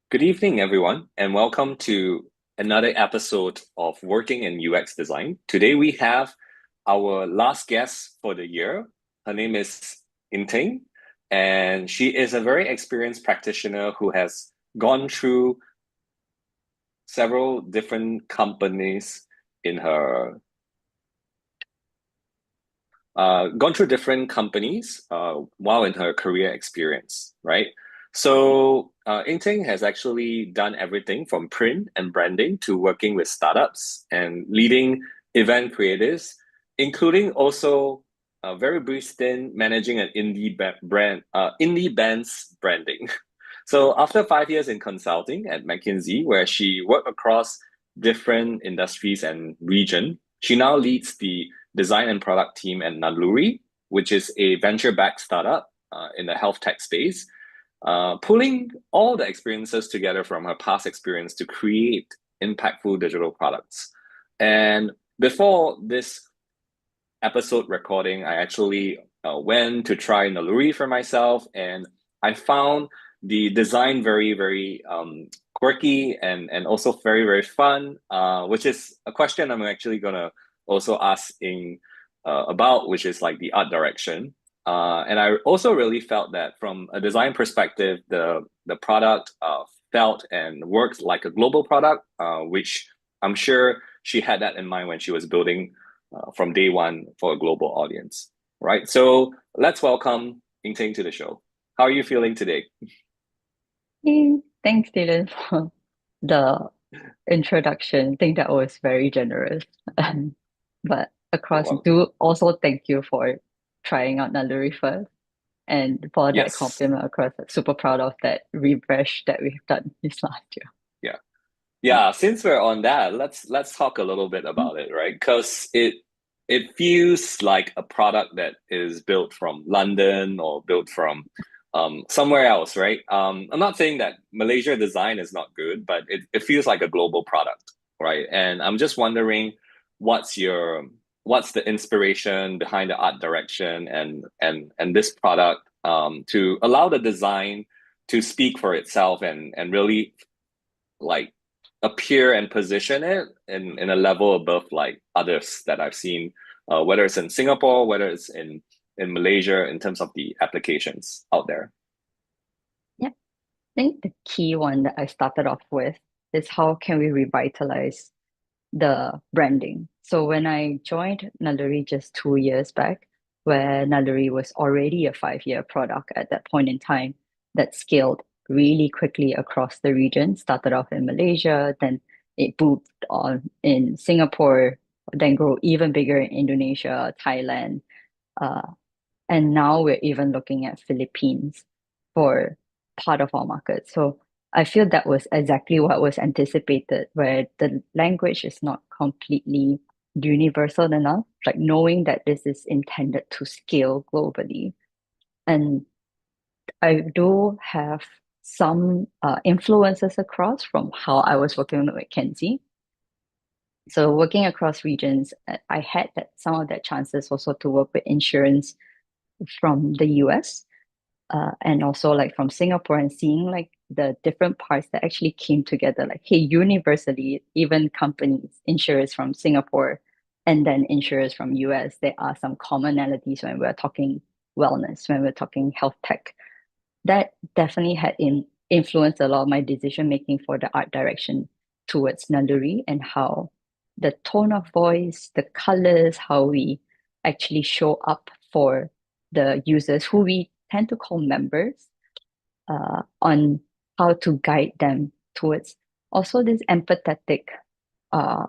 Good evening, everyone, and welcome to another episode of Working in UX Design. Today we have our last guest for the year. Her name is Inteng, and she is a very experienced practitioner who has gone through several different companies in her gone through different companies while in her career experience, right? So Ingting has actually done everything from print and branding to working with startups and leading event creatives, including also a very brief stint managing an indie band's branding. So after 5 years in consulting at McKinsey, where she worked across different industries and region, she now leads the design and product team at Naluri, which is a venture-backed startup in the health tech space, pulling all the experiences together from her past experience to create impactful digital products. And before this episode recording, I actually went to try Naluri for myself, and I found the design very, very quirky and also very, very fun, which is a question I'm actually gonna also ask in about, which is like the art direction. And I also really felt that from a design perspective, the product felt and worked like a global product, which I'm sure she had that in mind when she was building from day one for a global audience, right? So let's welcome Ying Ting to the show. How are you feeling today? Hey, thanks, Dylan, for the introduction. I think that was very generous. But You're across, welcome. do also thank you for trying out Naluri first and for that Yes. compliment across. I'm super proud of that refresh that we've done this last year. Yeah. Yeah. Since we're on that, let's talk a little bit about it, right? Because it feels like a product that is built from London or built from somewhere else, right? I'm not saying that Malaysia design is not good, but it feels like a global product, right? And I'm just wondering what's your what's the inspiration behind the art direction and this product to allow the design to speak for itself and really like appear and position it in a level above like others that I've seen, whether it's in Singapore, whether it's in Malaysia, in terms of the applications out there. Yeah, I think the key one that I started off with is how can we revitalize the branding. So when I joined Naluri just 2 years back, where Naluri was already a 5 year product at that point in time that scaled really quickly across the region, started off in Malaysia, then it boomed on in Singapore, then grew even bigger in Indonesia, Thailand, uh, and now we're even looking at Philippines for part of our market. So I feel that was exactly what was anticipated, where the language is not completely universal enough, like knowing that this is intended to scale globally. And I do have some influences across from how I was working with McKinsey. So working across regions, I had that some of that chances also to work with insurance from the US and also like from Singapore and seeing like the different parts that actually came together. Like, hey, universally, even companies, insurers from Singapore and then insurers from US, there are some commonalities when we're talking wellness, when we're talking health tech. That definitely had influenced a lot of my decision making for the art direction towards Nanduri and how the tone of voice, the colors, how we actually show up for the users who we tend to call members on how to guide them towards also this empathetic uh,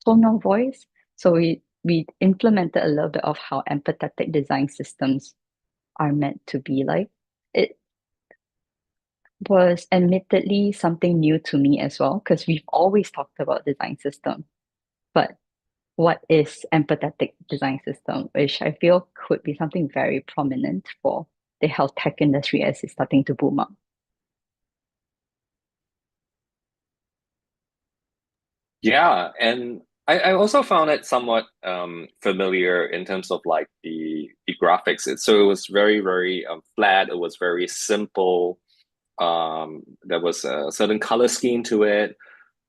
tone of voice. So we implemented a little bit of how empathetic design systems are meant to be like. It was admittedly something new to me as well, because we've always talked about design system, but what is empathetic design system, which I feel could be something very prominent for the health tech industry as it's starting to boom up. Yeah, and I also found it somewhat familiar in terms of like the graphics. So it was very, very flat. It was very simple. There was a certain color scheme to it.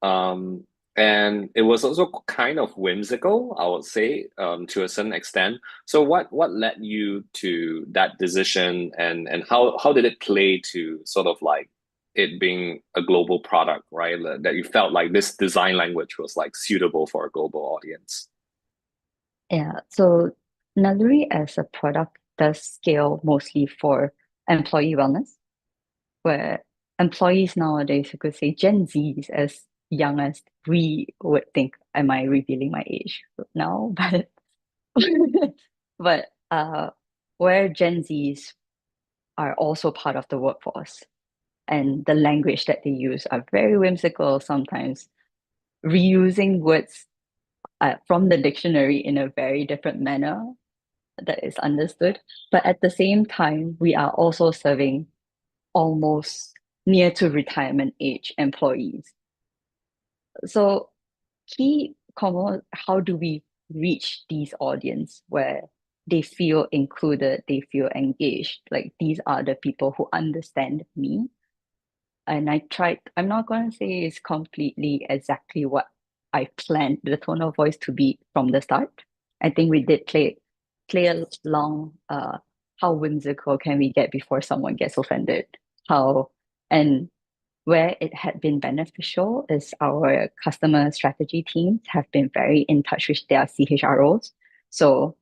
Um, and it was also kind of whimsical, I would say, to a certain extent. So what led you to that decision, and how did it play to sort of like it being a global product, right? That you felt like this design language was like suitable for a global audience. Yeah. So Naluri as a product does scale mostly for employee wellness, where employees nowadays, you could say Gen Zs as young as we would think. Am I revealing my age now? But where Gen Zs are also part of the workforce, and the language that they use are very whimsical, sometimes reusing words from the dictionary in a very different manner that is understood. But at the same time, we are also serving almost near to retirement age employees. So how do we reach these audience where they feel included, they feel engaged? Like these are the people who understand me. And I'm not going to say it's completely exactly what I planned the tone of voice to be from the start. I think we did play along how whimsical can we get before someone gets offended? How and where it had been beneficial is our customer strategy teams have been very in touch with their CHROs. So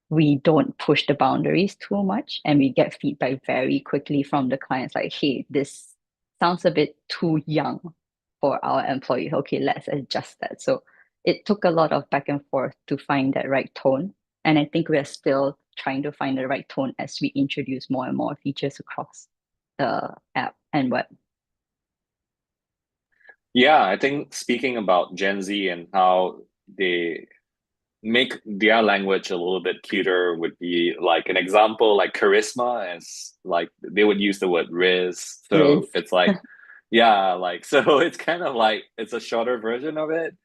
we don't push the boundaries too much and we get feedback very quickly from the clients like, hey, this sounds a bit too young for our employees. Okay, let's adjust that. So it took a lot of back and forth to find that right tone. And I think we're still trying to find the right tone as we introduce more and more features across the app and web. Yeah, I think speaking about Gen Z and how they make their language a little bit cuter would be like an example, like charisma, as like they would use the word Riz. So Riz. it's like, yeah, like so it's kind of like it's a shorter version of it.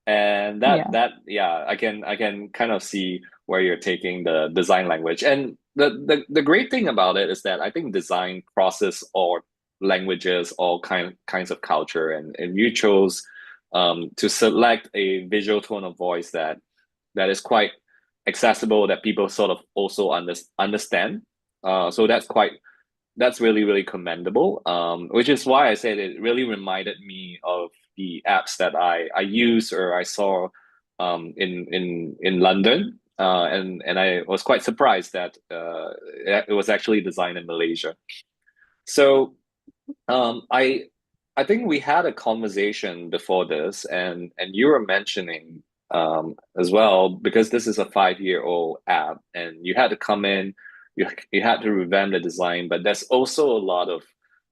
And Yeah. yeah, I can kind of see where you're taking the design language. And the great thing about it is that I think design crosses all languages, all kinds of culture, and you chose to select a visual tone of voice that is quite accessible, that people sort of also understand. So that's really really commendable. Which is why I said it really reminded me of the apps that I use or I saw in London. And I was quite surprised that it was actually designed in Malaysia. So I think we had a conversation before this, and you were mentioning as well, because this is a 5-year-old app, and you had to come in, you had to revamp the design, but there's also a lot of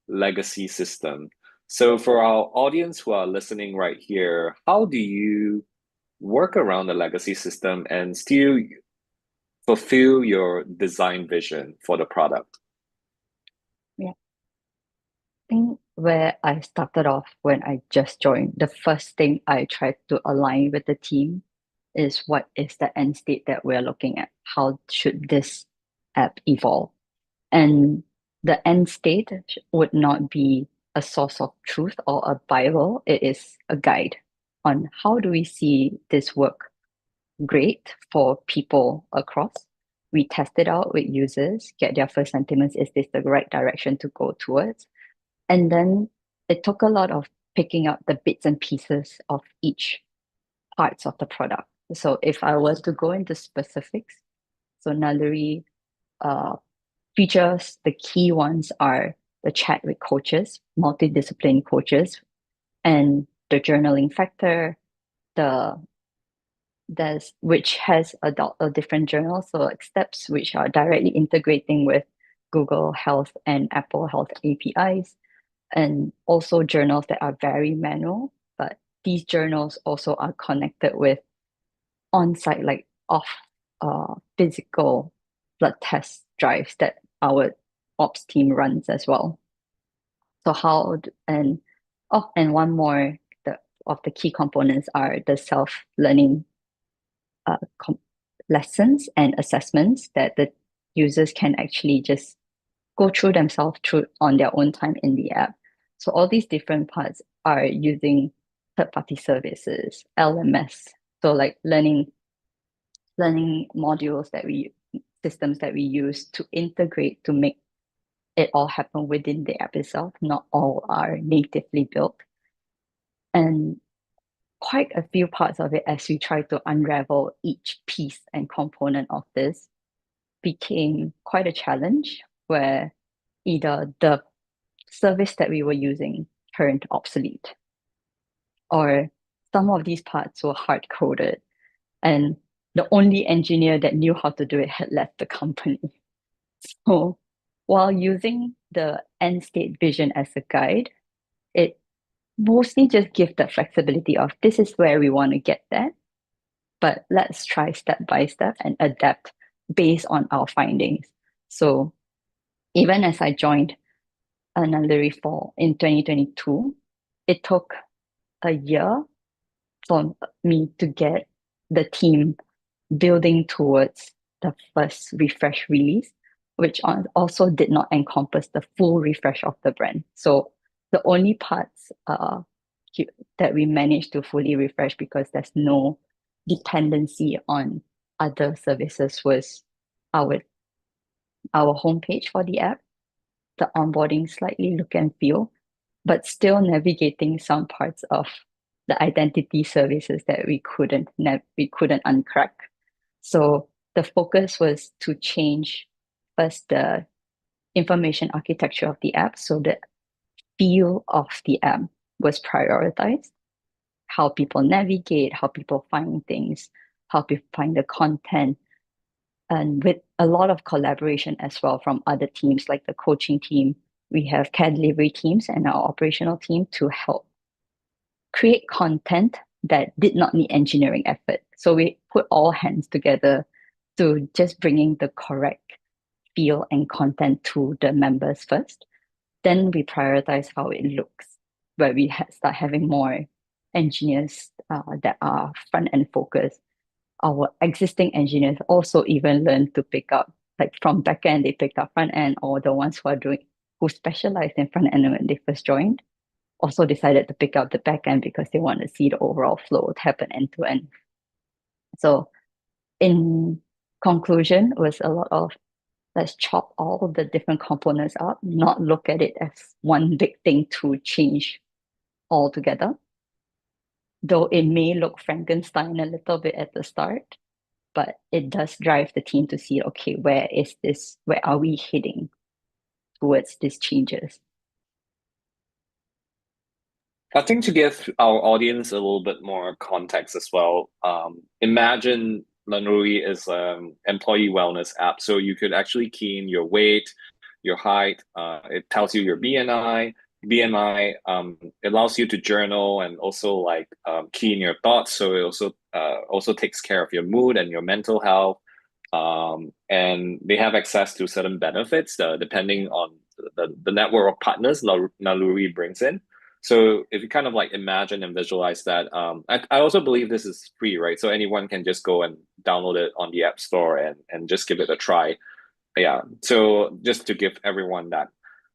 legacy system. So for our audience who are listening right here, how do you work around the legacy system and still fulfill your design vision for the product? Yeah. I think where I started off when I just joined, the first thing I tried to align with the team is what is the end state that we're looking at? How should this app evolve? And the end state would not be a source of truth or a Bible. It is a guide on how do we see this work great for people across. We test it out with users, get their first sentiments. Is this the right direction to go towards? And then it took a lot of picking up the bits and pieces of each parts of the product. So if I was to go into specifics, so Naluri uh, features, the key ones are the chat with coaches, multidisciplinary coaches, and the journaling factor, the there's which has a different journal, so like steps which are directly integrating with Google Health and Apple Health APIs, and also journals that are very manual, but these journals also are connected with on-site, like off physical blood test drives that our ops team runs as well. So and one more of the key components are the self-learning uh, com- lessons and assessments that the users can actually just go through themselves through on their own time in the app. So all these different parts are using third-party services, LMS, so like learning modules that we systems that we use to integrate to make it all happen within the app itself. Not all are natively built. And quite a few parts of it as we try to unravel each piece and component of this became quite a challenge where either the service that we were using turned obsolete or some of these parts were hard coded and the only engineer that knew how to do it had left the company. So while using the end state vision as a guide, it mostly just gives the flexibility of this is where we want to get there, but let's try step by step and adapt based on our findings. So even as I joined Naluri for in 2022, it took a year for me to get the team building towards the first refresh release, which also did not encompass the full refresh of the brand. So the only parts that we managed to fully refresh because there's no dependency on other services was our our homepage for the app, the onboarding slightly look and feel, but still navigating some parts of the identity services that we couldn't uncrack. So the focus was to change first the information architecture of the app so the feel of the app was prioritized, how people navigate, how people find things, how people find the content, and with a lot of collaboration as well from other teams like the coaching team. We have care delivery teams and our operational team to help create content that did not need engineering effort. So we put all hands together to just bringing the correct feel and content to the members first. Then we prioritize how it looks, where we start having more engineers that are front end focused. Our existing engineers also even learn to pick up, like from back end, they picked up front end, or the ones who specialized in front end when they first joined also decided to pick up the back end because they want to see the overall flow happen end to end. So in conclusion, it was a lot of let's chop all the different components up, not look at it as one big thing to change altogether. Though it may look Frankenstein a little bit at the start, but it does drive the team to see, okay, where are we heading towards these changes? I think to give our audience a little bit more context as well, imagine Naluri is an employee wellness app. So you could actually key in your weight, your height. It tells you your BMI. BMI allows you to journal and also like key in your thoughts. So it also takes care of your mood and your mental health. And they have access to certain benefits depending on the network of partners Naluri brings in. So if you kind of like imagine and visualize that, I also believe this is free, right? So anyone can just go and download it on the App Store and just give it a try. Yeah. So just to give everyone that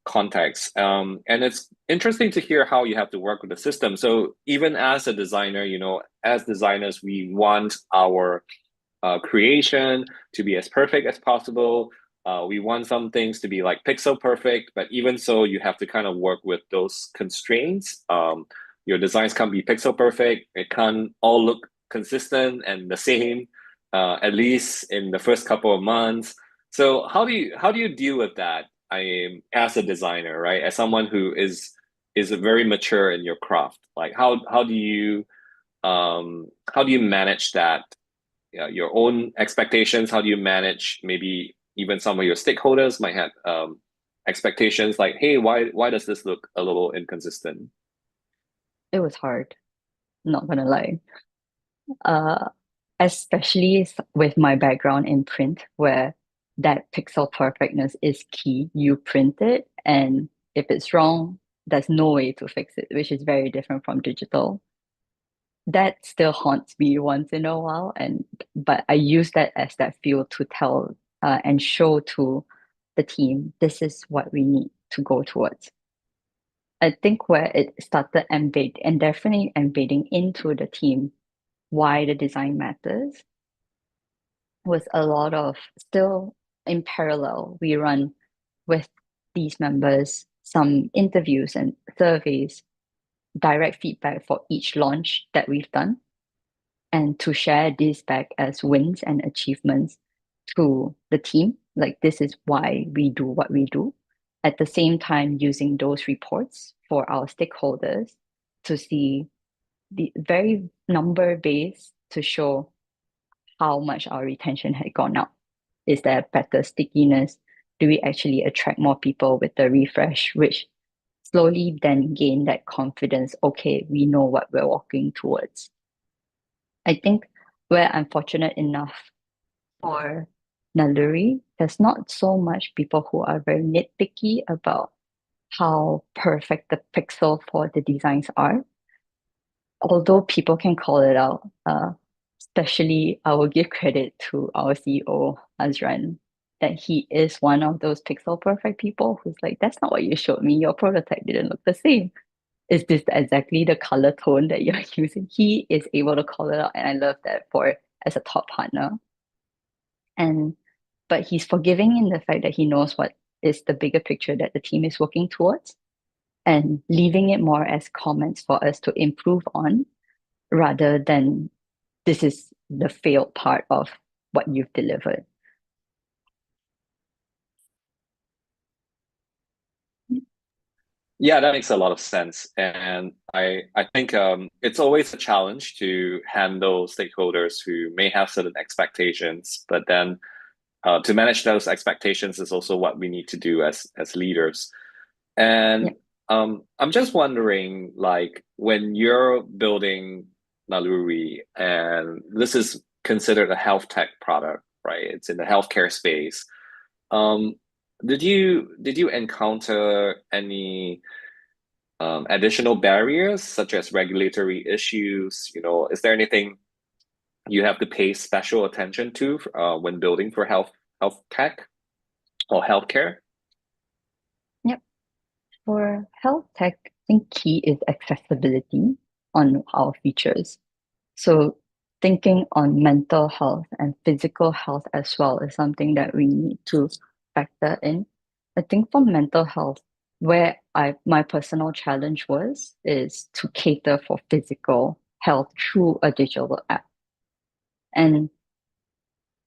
context. And it's interesting to hear how you have to work with the system. So even as a designer, as designers, we want our creation to be as perfect as possible. We want some things to be like pixel perfect, but even so, you have to kind of work with those constraints. Your designs can't be pixel perfect. It can't all look consistent and the same, at least in the first couple of months. So how do you deal with that? I am as a designer, right? As someone who is very mature in your craft. Like how do you manage that? Your own expectations? How do you manage maybe even some of your stakeholders might have expectations like, hey, why does this look a little inconsistent? It was hard, not gonna lie. Uh, Especially with my background in print, where that pixel perfectness is key. You print it, and if it's wrong, there's no way to fix it, which is very different from digital. That still haunts me once in a while, but I use that as that fuel to tell and show to the team, this is what we need to go towards. I think where it started and definitely embedding into the team why the design matters was a lot of still in parallel. We run with these members some interviews and surveys, direct feedback for each launch that we've done, and to share this back as wins and achievements to the team. Like, this is why we do what we do. At the same time, using those reports for our stakeholders to see the very number based to show how much our retention had gone up. Is there better stickiness? Do we actually attract more people with the refresh, which slowly then gain that confidence? Okay, we know what we're walking towards. I think where I'm fortunate enough for Naluri, there's not so much people who are very nitpicky about how perfect the pixel for the designs are. Although people can call it out, especially I will give credit to our CEO, Azran, that he is one of those pixel perfect people who's like, that's not what you showed me. Your prototype didn't look the same. Is this exactly the color tone that you're using? He is able to call it out, and I love that for as a top partner. And but he's forgiving in the fact that he knows what is the bigger picture that the team is working towards, and leaving it more as comments for us to improve on rather than this is the failed part of what you've delivered. Yeah, that makes a lot of sense. And I think it's always a challenge to handle stakeholders who may have certain expectations, but then to manage those expectations is also what we need to do as leaders. Yeah, And I'm just wondering, like, when you're building Naluri, and this is considered a health tech product, right? It's in the healthcare space. Um, did you encounter any additional barriers such as regulatory issues? Is there anything you have to pay special attention to when building for health tech or healthcare? yep. For health tech, I think key is accessibility on our features. So thinking on mental health and physical health as well is something that we need to factor in. I think for mental health, where I my personal challenge was is to cater for physical health through a digital app. And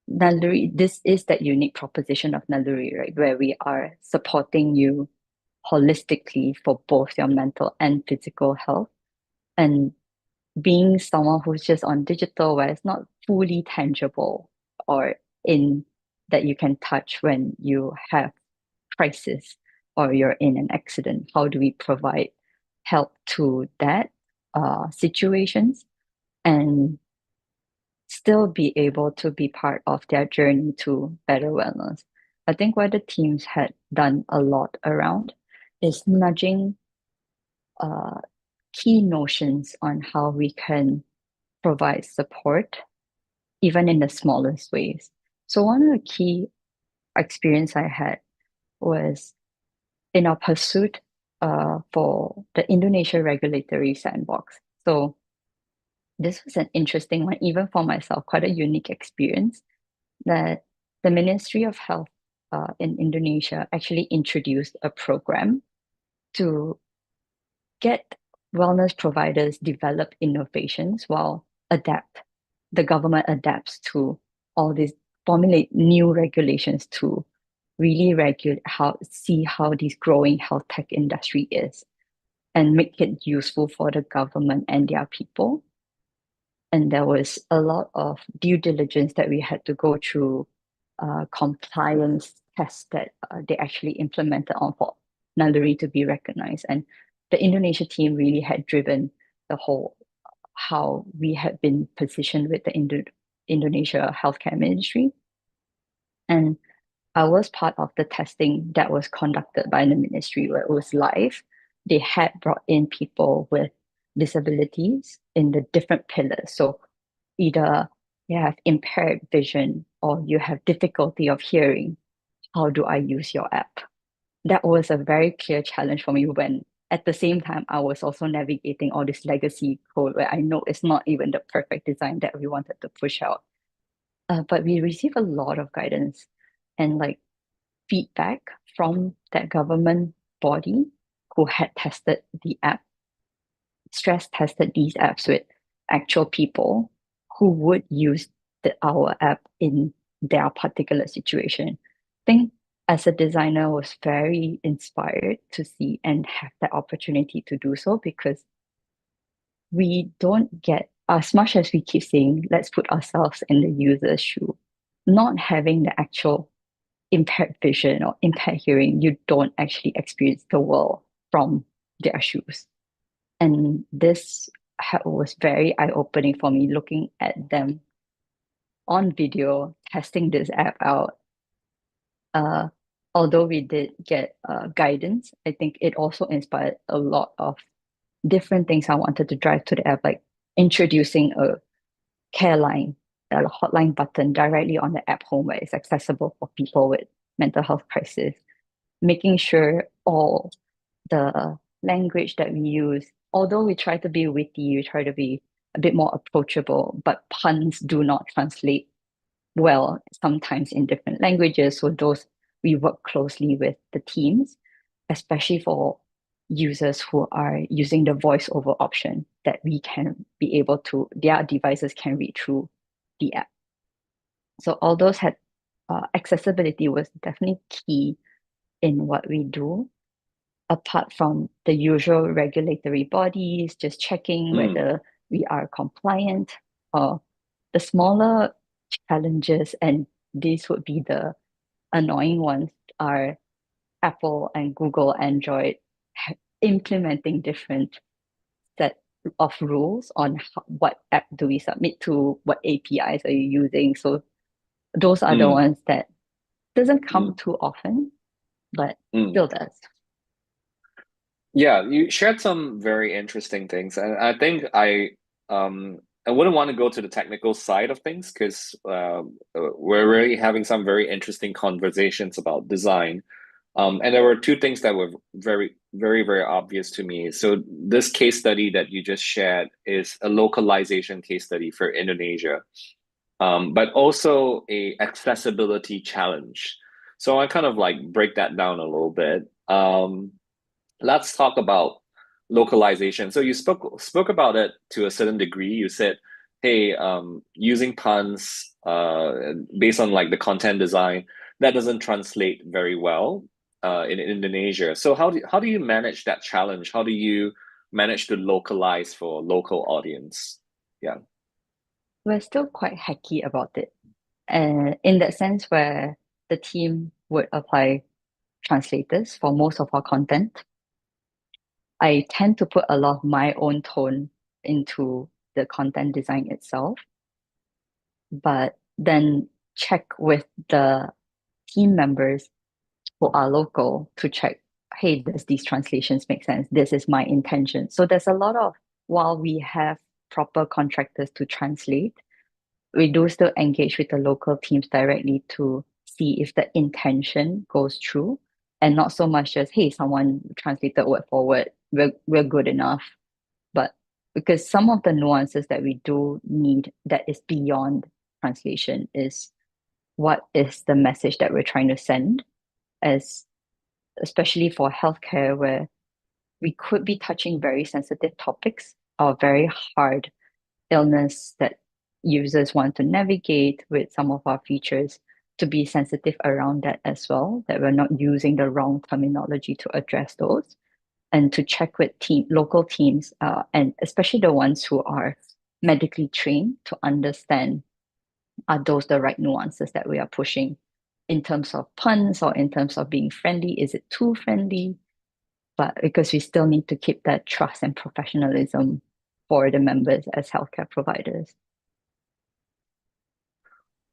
Naluri, this is that unique proposition of Naluri, right? Where we are supporting you holistically for both your mental and physical health. And being someone who's just on digital where it's not fully tangible or in that you can touch when you have crisis or you're in an accident, how do we provide help to that situations and still be able to be part of their journey to better wellness? I think what the teams had done a lot around is nudging uh, key notions on how we can provide support even in the smallest ways. So one of the key experience I had was in our pursuit for the Indonesia regulatory sandbox. So this was an interesting one, even for myself, quite a unique experience that the Ministry of Health in Indonesia actually introduced a program to get wellness providers develop innovations while adapt the government adapts to all these formulate new regulations to really regulate how this growing health tech industry is and make it useful for the government and their people. And there was a lot of due diligence that we had to go through, compliance tests that they actually implemented on for Naluri to be recognized. And the Indonesia team really had driven the whole how we had been positioned with the Indonesia healthcare ministry. And I was part of the testing that was conducted by the ministry where it was live. They had brought in people with disabilities in the different pillars. So either you have impaired vision or you have difficulty of hearing. how do I use your app? That was a very clear challenge for me when at the same time I was also navigating all this legacy code where I know it's not even the perfect design that we wanted to push out. But we received a lot of guidance and like feedback from that government body who had tested the app, stress tested these apps with actual people who would use our app in their particular situation. I think as a designer, I was very inspired to see and have the opportunity to do so because we don't get, as much as we keep saying, let's put ourselves in the user's shoe, not having the actual impaired vision or impaired hearing, you don't actually experience the world from their shoes. And this was very eye-opening for me looking at them on video, testing this app out. Uh, Although we did get guidance, I think it also inspired a lot of different things I wanted to drive to the app, like introducing a care line, a hotline button directly on the app home where it's accessible for people with mental health crisis, making sure all the language that we use, although we try to be witty, we try to be a bit more approachable, but puns do not translate well sometimes in different languages. So those we work closely with the teams, especially for users who are using the voiceover option that we can be able to, their devices can read through the app. So all those had accessibility was definitely key in what we do apart from the usual regulatory bodies, just checking Mm, whether we are compliant, or the smaller challenges, and these would be the annoying ones, are Apple and Google Android implementing different set of rules on what app do we submit to, what APIs are you using. So those are the mm, ones that doesn't come mm, too often, but mm. still does. Yeah, you shared some very interesting things, and I think I wouldn't want to go to the technical side of things because we're really having some very interesting conversations about design. And there were two things that were very, very, very obvious to me. So this case study that you just shared is a localization case study for Indonesia, but also a accessibility challenge. So I kind of like break that down a little bit. Let's talk about localization. So you spoke about it to a certain degree. You said, "Hey, using puns based on like the content design that doesn't translate very well in Indonesia." So how do you manage that challenge? How do you manage to localize for local audience? Yeah. We're still quite hacky about it. And in that sense, where the team would apply translators for most of our content, I tend to put a lot of my own tone into the content design itself, but then check with the team members who are local to check, hey, does these translations make sense? This is my intention. So there's a lot of, while we have proper contractors to translate, we do still engage with the local teams directly to see if the intention goes through and not so much just, hey, someone translated word for word, we're good enough. But because some of the nuances that we do need that is beyond translation is what is the message that we're trying to send, as especially for healthcare where we could be touching very sensitive topics or very hard illness that users want to navigate with some of our features, to be sensitive around that as well, that we're not using the wrong terminology to address those, and to check with local teams, and especially the ones who are medically trained to understand, are those the right nuances that we are pushing in terms of puns or in terms of being friendly? Is it too friendly? But because we still need to keep that trust and professionalism for the members as healthcare providers.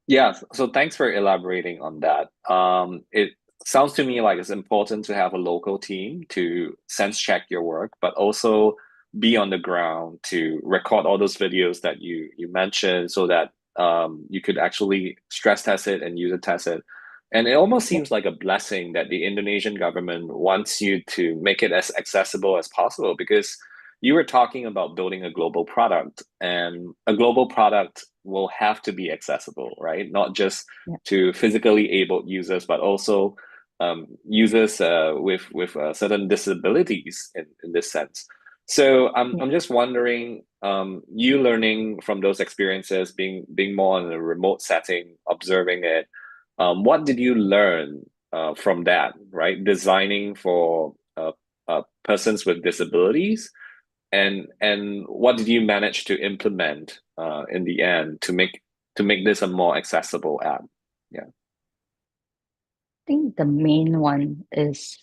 Yeah, so thanks for elaborating on that. It sounds to me like it's important to have a local team to sense check your work, but also be on the ground to record all those videos that you mentioned so that you could actually stress test it and user test it. And it almost Yeah, seems like a blessing that the Indonesian government wants you to make it as accessible as possible because you were talking about building a global product, and a global product will have to be accessible, right? Not just yeah, to physically abled users, but also users with certain disabilities in this sense. So yeah. I'm just wondering, you learning from those experiences, being more in a remote setting, observing it, what did you learn from that, right? Designing for persons with disabilities, and what did you manage to implement in the end to make this a more accessible app? Yeah. I think the main one is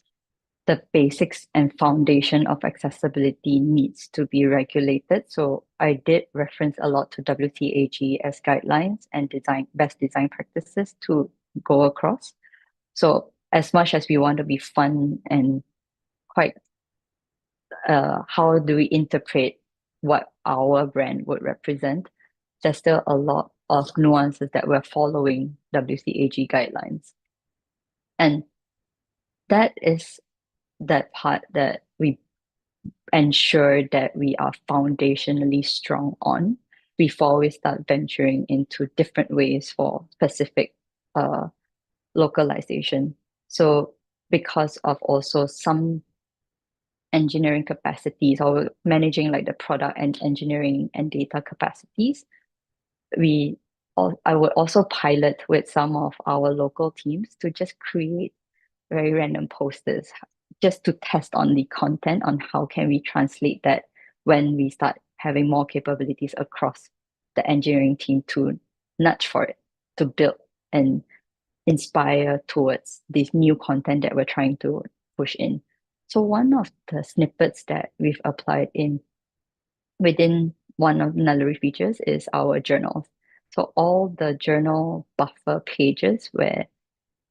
the basics and foundation of accessibility needs to be regulated. So I did reference a lot to WCAG as guidelines and best design practices to go across. So as much as we want to be fun and quite, how do we interpret what our brand would represent, there's still a lot of nuances that we're following WCAG guidelines. And that is that part that we ensure that we are foundationally strong on before we start venturing into different ways for specific uh, localization. So because of also some engineering capacities or managing like the product and engineering and data capacities, I would also pilot with some of our local teams to just create very random posters just to test on the content on how can we translate that when we start having more capabilities across the engineering team to nudge for it, to build and inspire towards this new content that we're trying to push in. So one of the snippets that we've applied in within one of Naluri features is our journals. So all the journal buffer pages where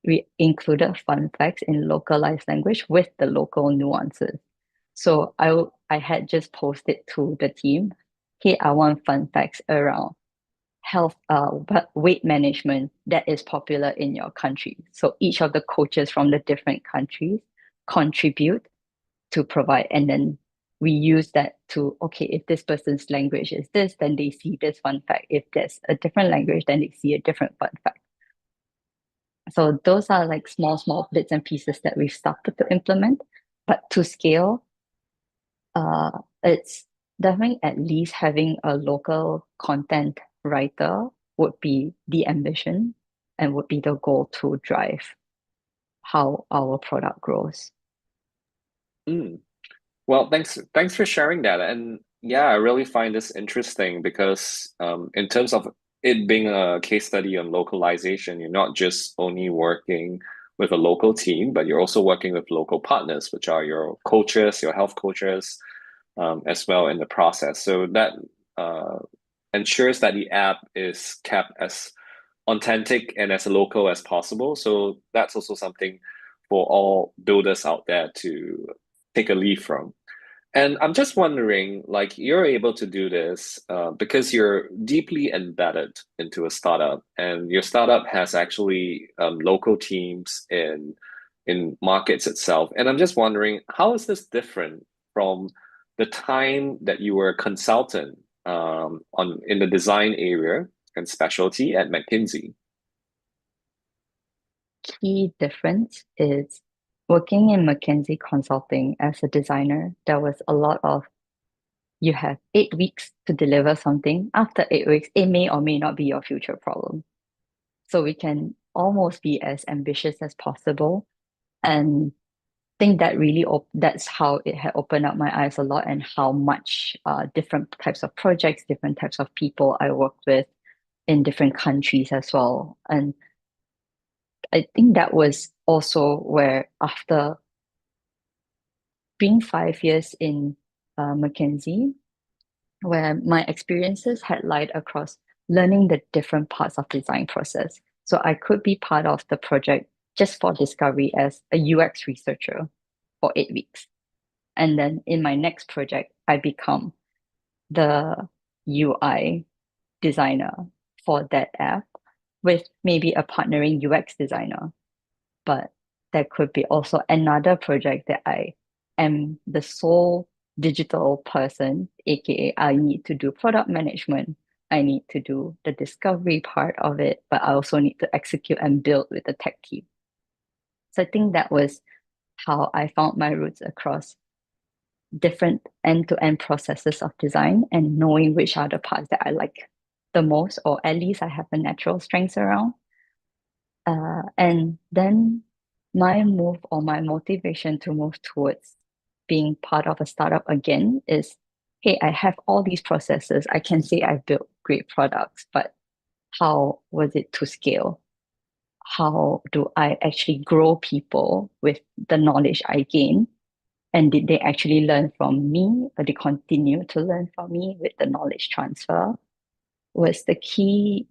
we included fun facts in localized language with the local nuances. So I had just posted to the team, hey, I want fun facts around health, weight management that is popular in your country. So each of the coaches from the different countries contribute to provide, and then we use that to, okay, if this person's language is this, then they see this fun fact. If there's a different language, then they see a different fun fact. So those are like small bits and pieces that we've started to implement. But to scale, it's definitely at least having a local content writer would be the ambition and would be the goal to drive how our product grows. Mm. Well, thanks for sharing that. And yeah, I really find this interesting because in terms of it being a case study on localization, you're not just only working with a local team, but you're also working with local partners, which are your coaches, your health coaches, as well in the process. So that uh, ensures that the app is kept as authentic and as local as possible. So that's also something for all builders out there to take a leaf from. And I'm just wondering, like, you're able to do this because you're deeply embedded into a startup, and your startup has actually local teams in markets itself. And I'm just wondering, how is this different from the time that you were a consultant on in the design area and specialty at McKinsey? Key difference is working in McKinsey consulting as a designer, there was a lot of you have 8 weeks to deliver something. After 8 weeks, it may or may not be your future problem. So we can almost be as ambitious as possible. And think that really that's how it had opened up my eyes a lot and how much different types of projects, different types of people I worked with in different countries as well. And I think that was also where after being 5 years in McKinsey, where my experiences had lied across learning the different parts of design process. So I could be part of the project just for discovery as a UX researcher for 8 weeks. And then in my next project, I become the UI designer for that app with maybe a partnering UX designer. but there could be also another project that I am the sole digital person, aka I need to do product management. I need to do the discovery part of it, but I also need to execute and build with the tech team. So I think that was how I found my roots across different end-to-end processes of design and knowing which are the parts that I like the most, or at least I have a natural strengths around. And then my move or my motivation to move towards being part of a startup again is, hey, I have all these processes. I can say I built great products, but how was it to scale? How do I actually grow people with the knowledge I gain? And did they actually learn from me, or they continue to learn from me with the knowledge transfer? Was the key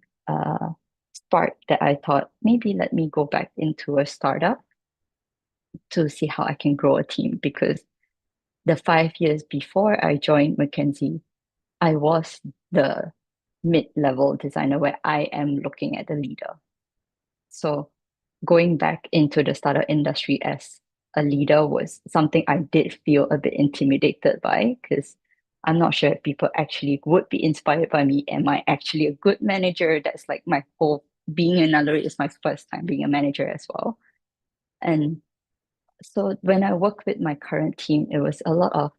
spark that I thought maybe let me go back into a startup to see how I can grow a team. Because the 5 years before I joined McKinsey, I was the mid-level designer where I am looking at the leader. So going back into the startup industry as a leader was something I did feel a bit intimidated by, because I'm not sure if people actually would be inspired by me. Am I actually a good manager? That's like my whole being in Naluri is my first time being a manager as well. And so when I work with my current team, it was a lot of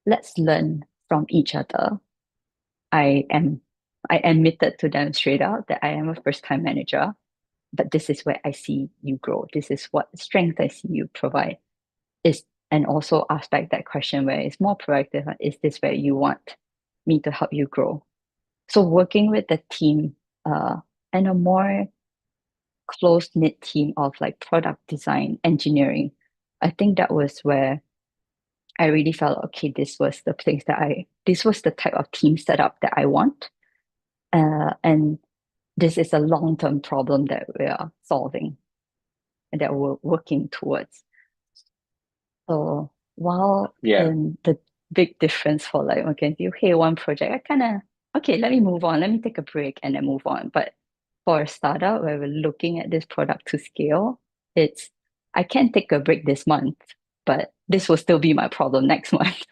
let's learn from each other. I am I admitted to them straight out that I am a first time manager, but this is where I see you grow. This is what strength I see you provide. Is and also aspect that question where it's more proactive. Is this where you want me to help you grow? So working with the team and a more close knit team of like product design, engineering, I think that was where I really felt okay. This was the type of team setup that I want, and this is a long term problem that we are solving and that we're working towards. So while Yeah. in the big difference for like McKinsey, hey, one project, I kind of, okay, let me move on, let me take a break and then move on. But for a startup where we're looking at this product to scale, it's, I can take a break this month, but this will still be my problem next month.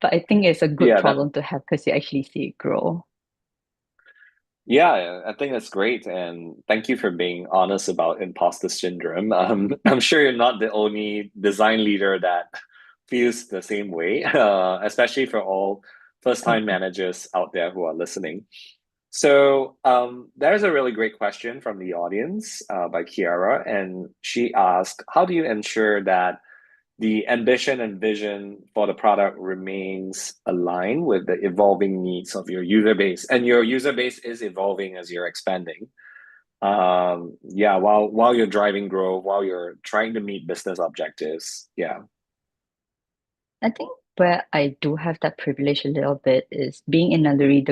But I think it's a good Yeah, that problem to have because you actually see it grow. Yeah, I think that's great, and thank you for being honest about imposter syndrome. I'm sure you're not the only design leader that feels the same way, especially for all first-time Mhm. managers out there who are listening. So, there's a really great question from the audience by Kiara, and she asked, "How do you ensure that the ambition and vision for the product remains aligned with the evolving needs of your user base, and your user base is evolving as you're expanding, yeah, while you're driving growth, while you're trying to meet business objectives." Yeah. I think where I do have that privilege a little bit is being in Naluri,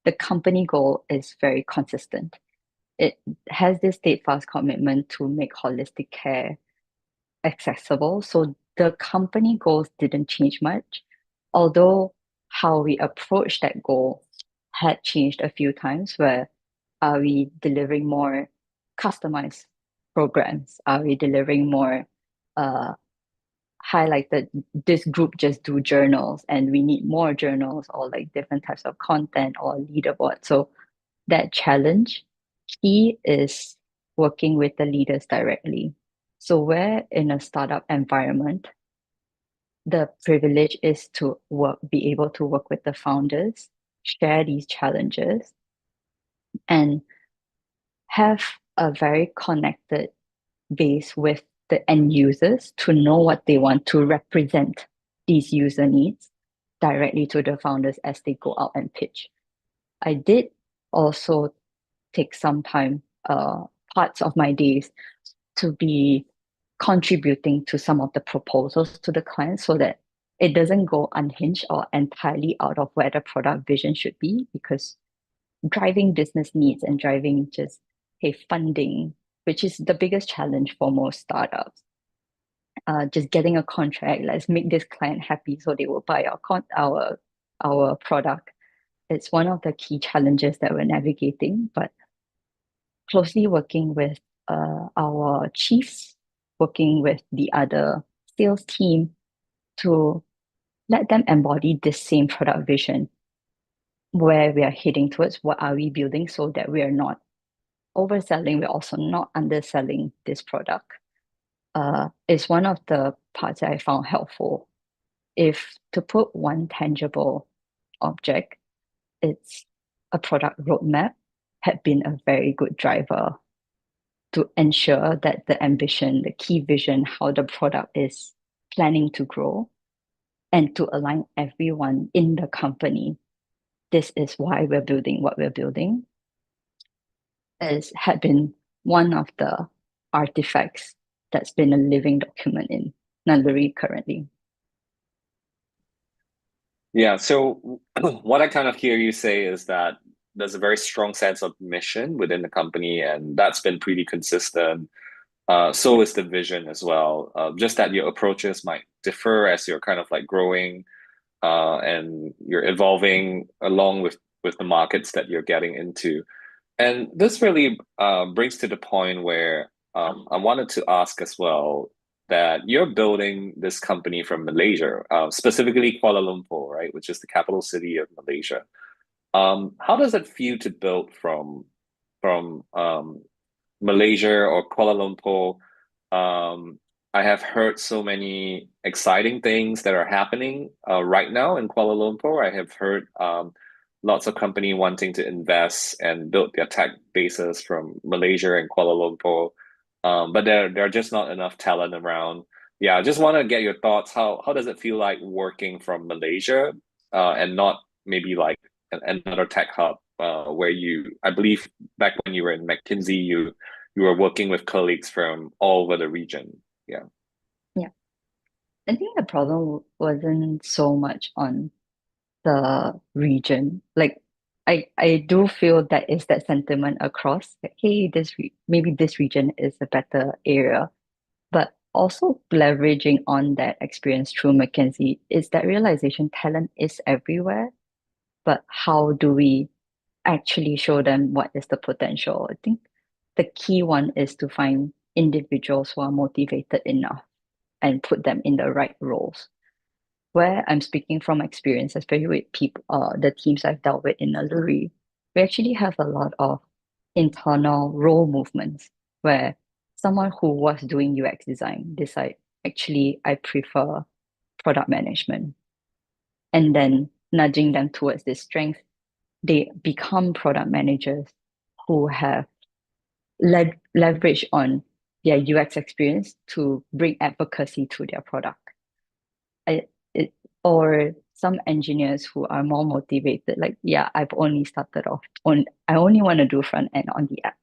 the company goal is very consistent. It has this steadfast commitment to make holistic care accessible. So the company goals didn't change much, although how we approach that goal had changed a few times. Where are we delivering more customized programs? Are we delivering more uh, highlighted this group just do journals and we need more journals or like different types of content or leaderboard? So that challenge, key is working with the leaders directly. So where in a startup environment, the privilege is to be able to work with the founders, share these challenges, and have a very connected base with the end users to know what they want to represent these user needs directly to the founders as they go out and pitch. I did also take some time, parts of my days, to be contributing to some of the proposals to the client so that it doesn't go unhinged or entirely out of where the product vision should be, because driving business needs and driving just, hey, funding, which is the biggest challenge for most startups. Just getting a contract, let's make this client happy so they will buy our product. It's one of the key challenges that we're navigating, but closely working with our chiefs working with the other sales team to let them embody this same product vision, where we are heading towards, what are we building, so that we are not overselling, we're also not underselling this product. Is one of the parts that I found helpful. If to put one tangible object, it's a product roadmap had been a very good driver to ensure that the ambition, the key vision, how the product is planning to grow, and to align everyone in the company. This is why we're building what we're building, had been one of the artifacts that's been a living document in Naluri currently. Yeah. So what I kind of hear you say is that there's a very strong sense of mission within the company, and that's been pretty consistent. So is the vision as well. Just that your approaches might differ as you're kind of like growing, and you're evolving along with the markets that you're getting into. And this really brings to the point where I wanted to ask as well that you're building this company from Malaysia, specifically Kuala Lumpur, right, which is the capital city of Malaysia. How does it feel to build from Malaysia or Kuala Lumpur? I have heard so many exciting things that are happening right now in Kuala Lumpur. I have heard lots of company wanting to invest and build their tech bases from Malaysia and Kuala Lumpur, but there are just not enough talent around. Yeah, I just want to get your thoughts. How does it feel like working from Malaysia, and not maybe like another tech hub, where I believe back when you were in McKinsey, you were working with colleagues from all over the region. Yeah. Yeah. I think the problem wasn't so much on the region. Like I do feel that is that sentiment across, like, hey, maybe this region is a better area. But also leveraging on that experience through McKinsey is that realization talent is everywhere. But how do we actually show them what is the potential? I think the key one is to find individuals who are motivated enough and put them in the right roles. Where I'm speaking from experience, especially with people, the teams I've dealt with in Naluri, we actually have a lot of internal role movements where someone who was doing UX design decide, actually, I prefer product management. And then nudging them towards this strength, they become product managers who have leverage on their UX experience to bring advocacy to their product. I, it, or some engineers who are more motivated, like, yeah, I've only started off I only want to do front end on the app.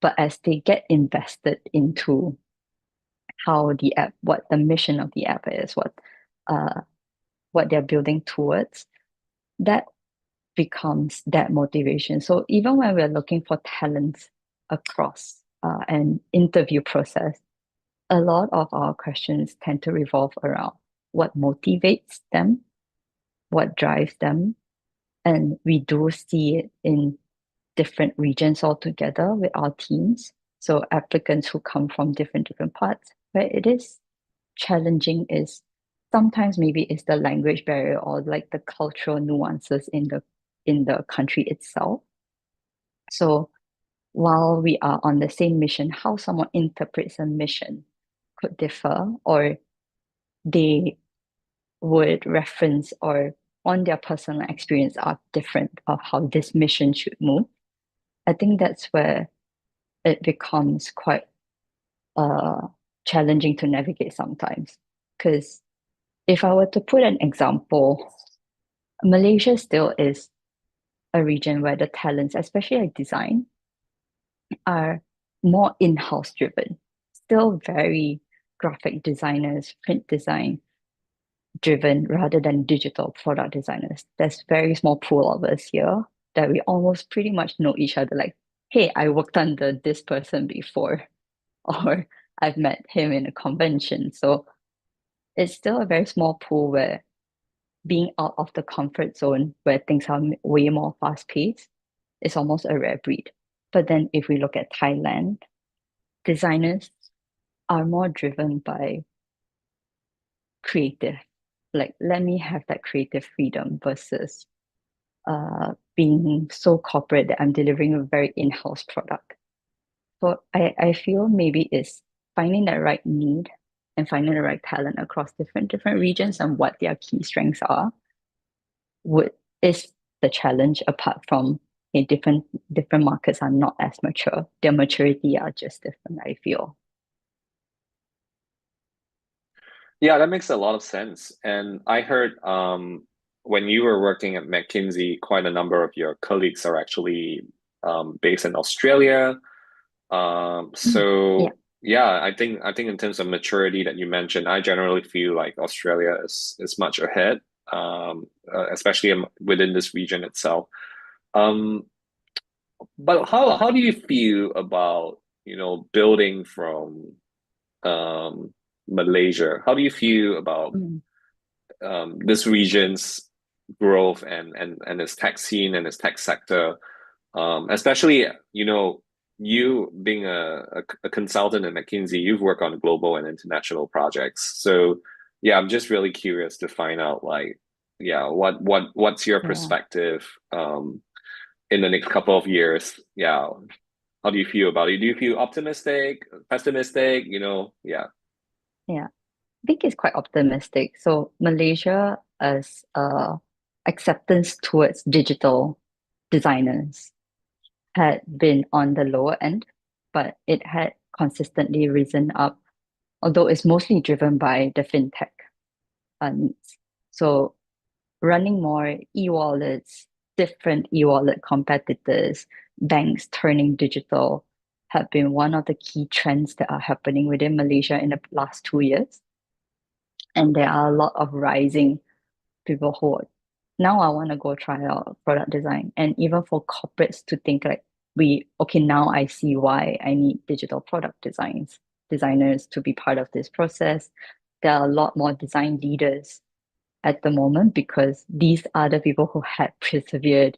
But as they get invested into how the app, what the mission of the app is, what they're building towards, that becomes that motivation. So even when we're looking for talents across an interview process, a lot of our questions tend to revolve around what motivates them, what drives them. And we do see it in different regions altogether with our teams. So applicants who come from different parts, where it is challenging is sometimes maybe it's the language barrier or like the cultural nuances in the country itself. So while we are on the same mission, how someone interprets a mission could differ, or they would reference or on their personal experience are different of how this mission should move. I think that's where it becomes quite challenging to navigate sometimes. Because if I were to put an example, Malaysia still is a region where the talents, especially like design, are more in-house driven. Still very graphic designers, print design driven rather than digital product designers. There's very small pool of us here that we almost pretty much know each other. Like, hey, I worked under this person before, or I've met him in a convention. So it's still a very small pool where being out of the comfort zone where things are way more fast paced is almost a rare breed. But then if we look at Thailand, designers are more driven by creative. Like, let me have that creative freedom versus being so corporate that I'm delivering a very in-house product. So I feel maybe it's finding that right need and finding the right talent across different regions and what their key strengths are would is the challenge apart from different markets are not as mature. Their maturity are just different, I feel. Yeah, that makes a lot of sense. And I heard when you were working at McKinsey, quite a number of your colleagues are actually based in Australia. Mm, yeah, So yeah, I think in terms of maturity that you mentioned, I generally feel like Australia is much ahead, especially within this region itself. Um, but how do you feel about, building from um, Malaysia? How do you feel about mm, this region's growth and its tech scene and its tech sector, especially you being a consultant at McKinsey, you've worked on global and international projects. So yeah, I'm just really curious to find out like yeah, what's your yeah, perspective in the next couple of years? Yeah, how do you feel about it? Do you feel optimistic, pessimistic? Yeah. yeah. I think it's quite optimistic. So Malaysia as acceptance towards digital designers had been on the lower end, but it had consistently risen up, although it's mostly driven by the fintech needs. So running more e-wallets, different e-wallet competitors, banks turning digital have been one of the key trends that are happening within Malaysia in the last 2 years. And there are a lot of rising people who now I want to go try out product design. And even for corporates to think like okay, now I see why I need digital product designers to be part of this process. There are a lot more design leaders at the moment because these are the people who had persevered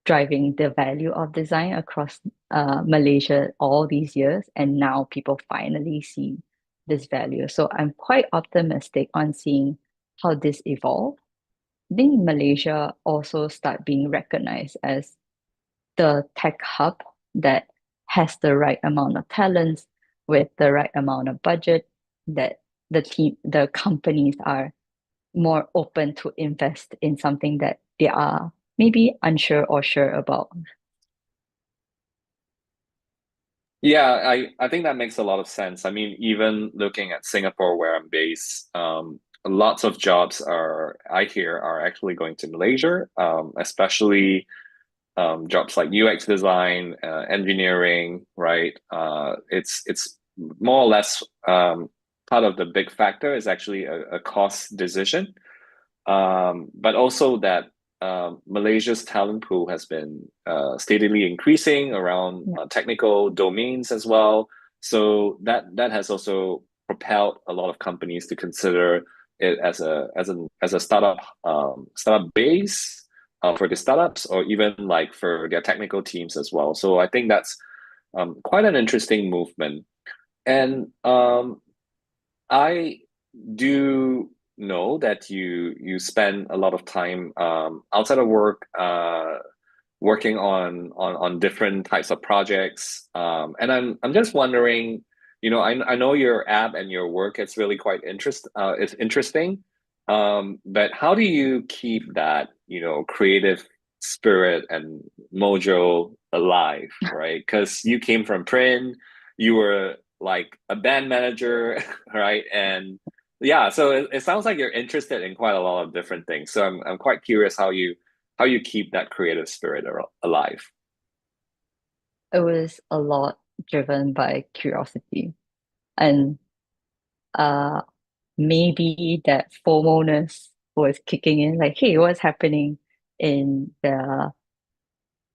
driving the value of design across Malaysia all these years. And now people finally see this value. So I'm quite optimistic on seeing how this evolve. I think Malaysia also start being recognized as the tech hub that has the right amount of talents with the right amount of budget that the companies are more open to invest in something that they are maybe unsure or sure about. Yeah, I think that makes a lot of sense. I mean, even looking at Singapore, where I'm based, lots of jobs I hear, are actually going to Malaysia, especially jobs like UX design, engineering, right? It's more or less part of the big factor is actually a cost decision, but also that Malaysia's talent pool has been steadily increasing around Yeah, technical domains as well. So that has also propelled a lot of companies to consider it as a startup base for the startups, or even like for their technical teams as well. So I think that's quite an interesting movement. And I do know that you spend a lot of time outside of work, working on different types of projects. And I'm just wondering, I know your app and your work is really quite it's interesting. But how do you keep that, creative spirit and mojo alive, right? Because you came from print, you were like a band manager, right? And yeah, so it sounds like you're interested in quite a lot of different things. So I'm quite curious how you keep that creative spirit alive. it was a lot driven by curiosity and uh maybe that FOMO-ness was kicking in, like, hey, what's happening in the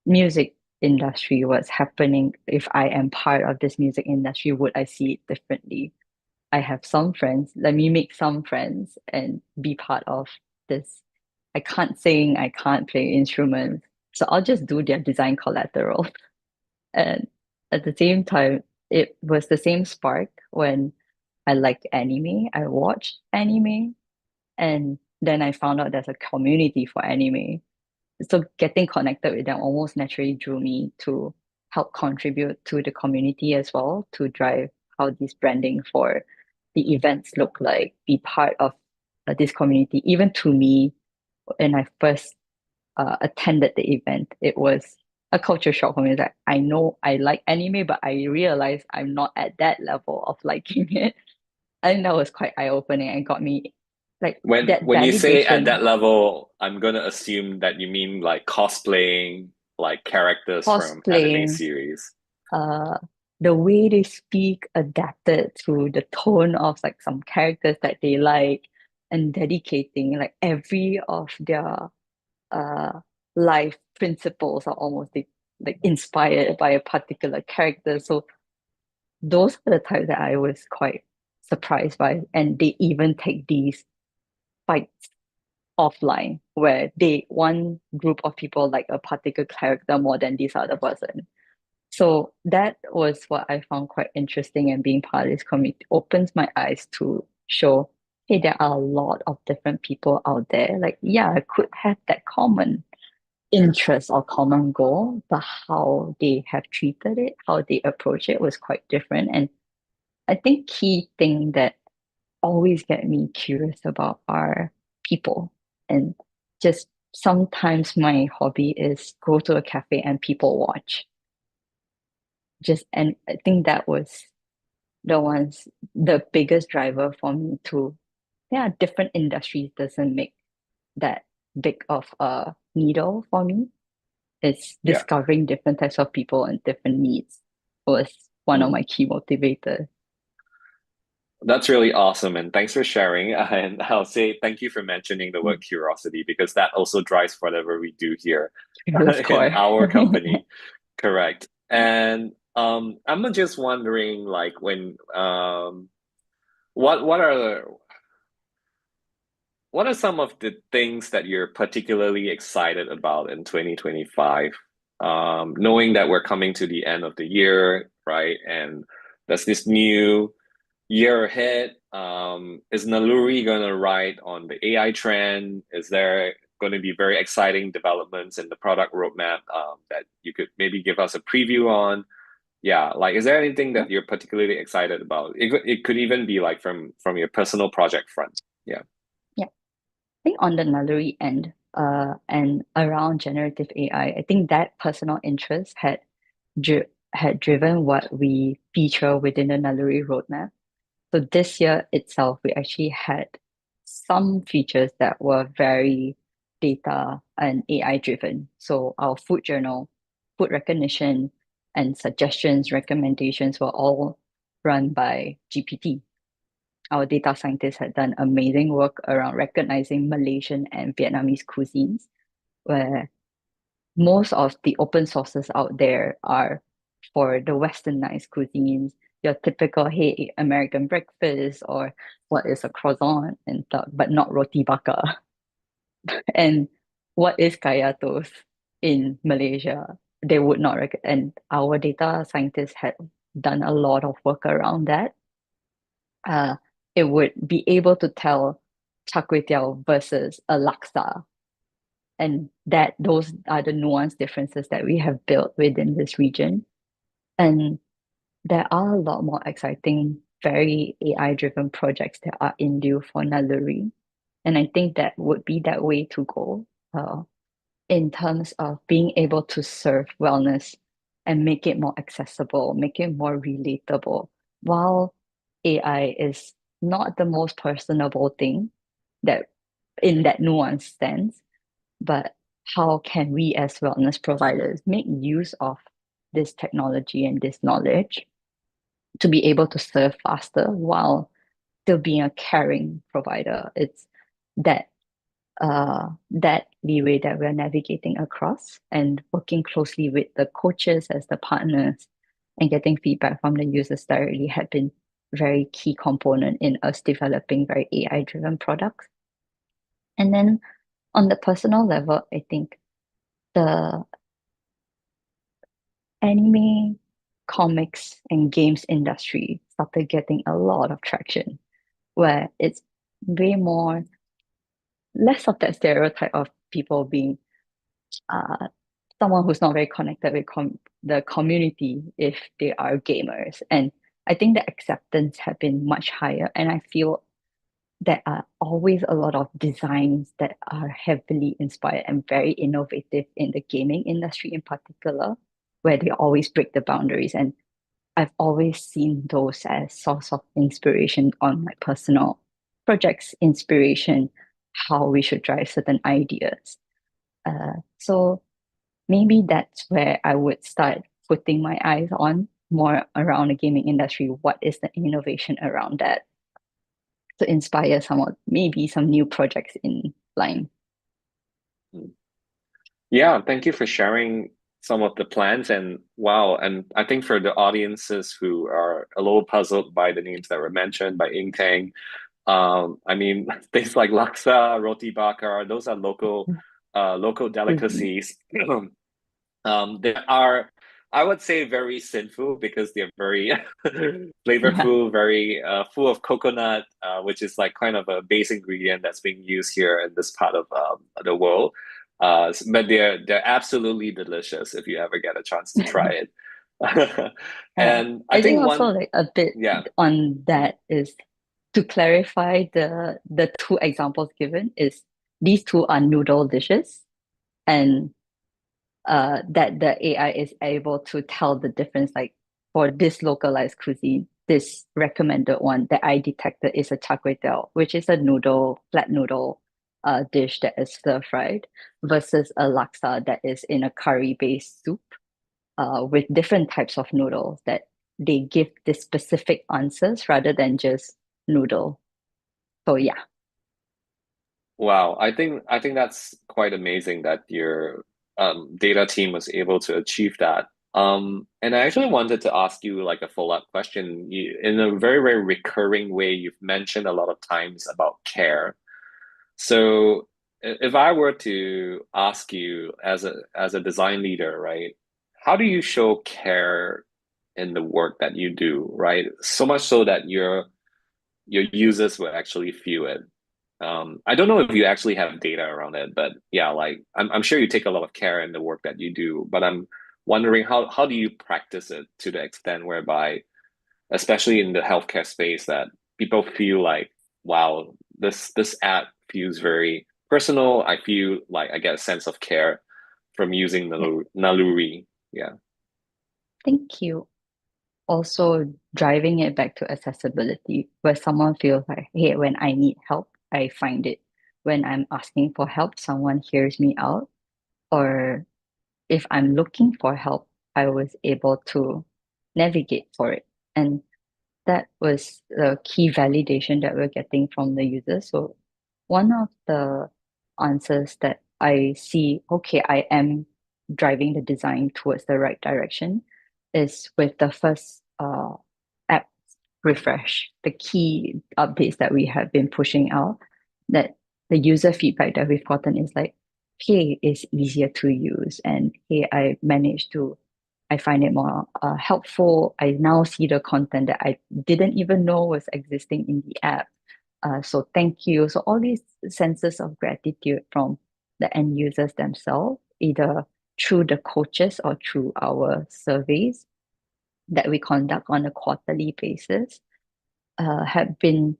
music industry? What's happening if I am part of this music industry? Would I see it differently? I have some friends. Let me make some friends and be part of this. I can't sing, I can't play instruments. So I'll just do their design collateral. And at the same time, it was the same spark when I liked anime. I watched anime, and then I found out there's a community for anime. So getting connected with them almost naturally drew me to help contribute to the community as well, to drive how this branding for the events look like, be part of this community. Even to me, when I first attended the event, it was a culture shock for me. That I know I like anime, but I realized I'm not at that level of liking it. I think that was quite eye-opening and got me like that When you say at validation. that level, I'm gonna assume that you mean like cosplaying like characters from anime Cosplaying, series. uh, the way they speak adapted to the tone of like some characters that they like, and dedicating like every of their uh life principles are almost like inspired by a particular character. So those are the types that I was quite surprised by. And they even take these fights offline where they one group of people like a particular character more than this other person. So that was what I found quite interesting, and being part of this community opens my eyes to show, hey, there are a lot of different people out there. Like, yeah, I could have that common interest or common goal, but how they have treated it, how they approach it was quite different. And I think key thing that always get me curious about are people. And just sometimes my hobby is go to a cafe and people watch. Just and I think that was the biggest driver for me to, yeah, different industries doesn't make that big of a needle for me. It's Yeah. discovering different types of people and different needs was one of Mm. my key motivators. That's really awesome, and thanks for sharing. And I'll say thank you for mentioning the word Mm. curiosity because that also drives whatever we do here Curious in core. our company. Correct. And I'm just wondering, like, when what what are some of the things that you're particularly excited about in 2025? Knowing that we're coming to the end of the year, right? And there's this new year ahead. Is Naluri going to ride on the AI trend? Is there going to be very exciting developments in the product roadmap that you could maybe give us a preview on? Yeah, like is there anything Yeah, that you're particularly excited about? It could even be like from your personal project front. Yeah. yeah. I think on the Naluri end, and around generative AI, I think that personal interest dri had driven what we feature within the Naluri roadmap. So this year itself, we actually had some features that were very data and AI driven. So our food journal, food recognition, and suggestions, recommendations were all run by GPT. Our data scientists had done amazing work around recognizing Malaysian and Vietnamese cuisines, where most of the open sources out there are for the westernized cuisines, your typical, hey, American breakfast, or what is a croissant and stuff, but not roti bakar. And what is kaya toast in Malaysia? They would not and our data scientists had done a lot of work around that. Uh, it would be able to tell char kway teow versus a laksa, and that those are the nuanced differences that we have built within this region. And there are a lot more exciting, very AI driven projects that are in due for Naluri. And I think that would be that way to go, in terms of being able to serve wellness and make it more accessible, make it more relatable. While AI is not the most personable thing that in that nuanced sense, but how can we as wellness providers make use of this technology and this knowledge to be able to serve faster while still being a caring provider? It's that that leeway that we're navigating across, and working closely with the coaches as the partners and getting feedback from the users directly have been very key component in us developing very AI driven products. And then on the personal level, I think the anime comics and games industry started getting a lot of traction, where it's way more less of that stereotype of people being uh, someone who's not very connected with the community if they are gamers. And I think the acceptance have been much higher. And I feel there are always a lot of designs that are heavily inspired and very innovative in the gaming industry in particular, where they always break the boundaries. And I've always seen those as source of inspiration on my personal projects, inspiration, how we should drive certain ideas. So maybe that's where I would start putting my eyes on more around the gaming industry. What is the innovation around that to inspire maybe some new projects in line? Yeah, thank you for sharing some of the plans. And wow, and I think for the audiences who are a little puzzled by the names that were mentioned by Ingtang, I mean, things like laksa, roti bakar, those are local Cuisine. delicacies. They are, I would say, very sinful because they're very Yeah. flavorful, very full of coconut, which is like kind of a base ingredient that's being used here in this part of the world. But they're absolutely delicious if you ever get a chance to try it. And I I think think also one, like a bit yeah. on that is to clarify the two examples given is these two are noodle dishes and that the AI is able to tell the difference. Like for this localized cuisine, this recommended one that I detected is a char kway teow, which is a flat noodle dish that is stir fried, versus a laksa that is in a curry based soup with different types of noodles that they give the specific answers rather than just noodle. So yeah. Wow, I think that's quite amazing that your data team was able to achieve that. And I actually wanted to ask you like a follow-up question. In a very, very recurring way, you've mentioned a lot of times about care. So if I were to ask you as a design leader, right, how do you show care in the work that you do, right? So much so that your users will actually feel it. I don't know if you actually have data around it, but yeah, like I'm sure you take a lot of care in the work that you do, but I'm wondering how do you practice it to the extent whereby, especially in the healthcare space, that people feel like, wow, this app feels very personal. I feel like I get a sense of care from using Yeah. Naluri. Yeah. Thank you. Also driving it back to accessibility, where someone feels like, hey, when I need help, I find it. When I'm asking for help, someone hears me out. Or if I'm looking for help, I was able to navigate for it. And that was the key validation that we're getting from the users. So one of the answers that I see, okay, I am driving the design towards the right direction is with the first app refresh, the key updates that we have been pushing out, that the user feedback that we've gotten is like, hey, it's easier to use. And hey, I find it more helpful. I now see the content that I didn't even know was existing in the app. So thank you. So all these senses of gratitude from the end users themselves, either through the coaches or through our surveys that we conduct on a quarterly basis, have been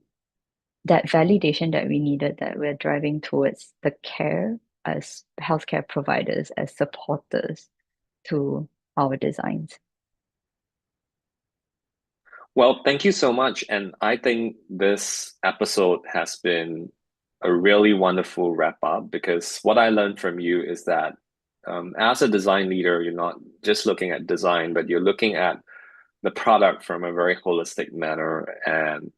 that validation that we needed, that we're driving towards the care as healthcare providers, as supporters to our designs. Well, thank you so much. And I think this episode has been a really wonderful wrap up because what I learned from you is that as a design leader, you're not just looking at design, but you're looking at the product from a very holistic manner. And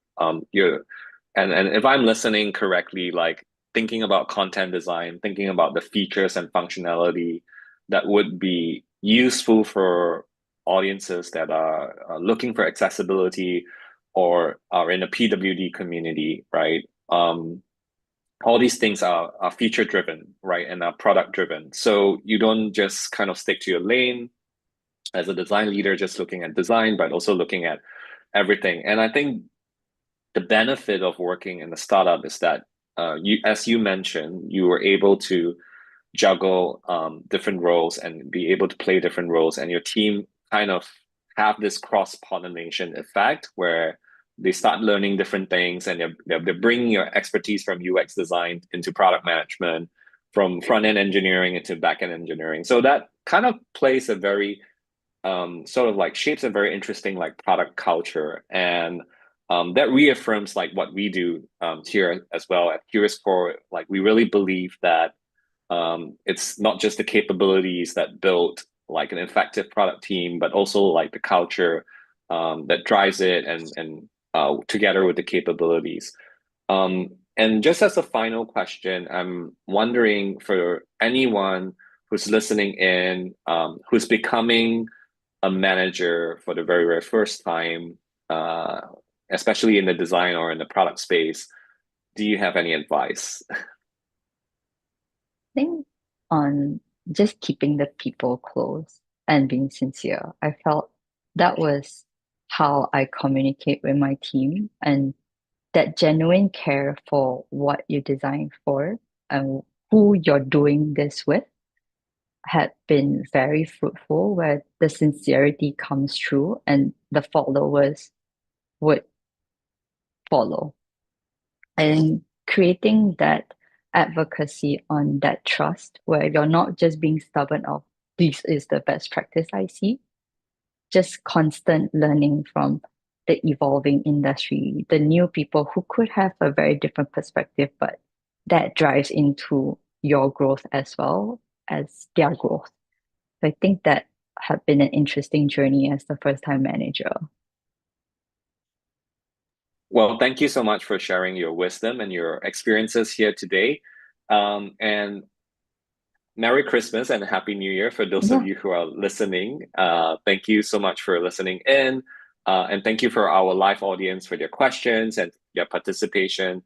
and if I'm listening correctly, like thinking about content design, thinking about the features and functionality that would be useful for audiences that are looking for accessibility or are in a PWD community, right? All these things are feature driven, right, and are product driven. So you don't just kind of stick to your lane, as a design leader, just looking at design, but also looking at everything. And I think the benefit of working in a startup is that as you mentioned, you were able to juggle different roles and be able to play different roles, and your team kind of have this cross pollination effect where they start learning different things, and they're bringing your expertise from UX design into product management, from front end engineering into back end engineering. So that kind of plays a very sort of like shapes a very interesting like product culture, and that reaffirms like what we do here as well at CuriousCore. Like we really believe that it's not just the capabilities that build like an effective product team, but also like the culture that drives it, and together with the capabilities. And just as a final question, I'm wondering for anyone who's listening in, who's becoming a manager for the very, very first time, uh, especially in the design or in the product space, do you have any advice? Think on just keeping the people close and being sincere. I felt that was how I communicate with my team, and that genuine care for what you design for and who you're doing this with had been very fruitful, where the sincerity comes through and the followers would follow. And creating that advocacy on that trust, where you're not just being stubborn of this is the best practice I see, just constant learning from the evolving industry, the new people who could have a very different perspective, but that drives into your growth as well as their growth. So I think that have been an interesting journey as the first time manager. Well, thank you so much for sharing your wisdom and your experiences here today. And Merry Christmas and Happy New Year for those of Yeah, you who are listening. Thank you so much for listening in. And thank you for our live audience for their questions and your participation.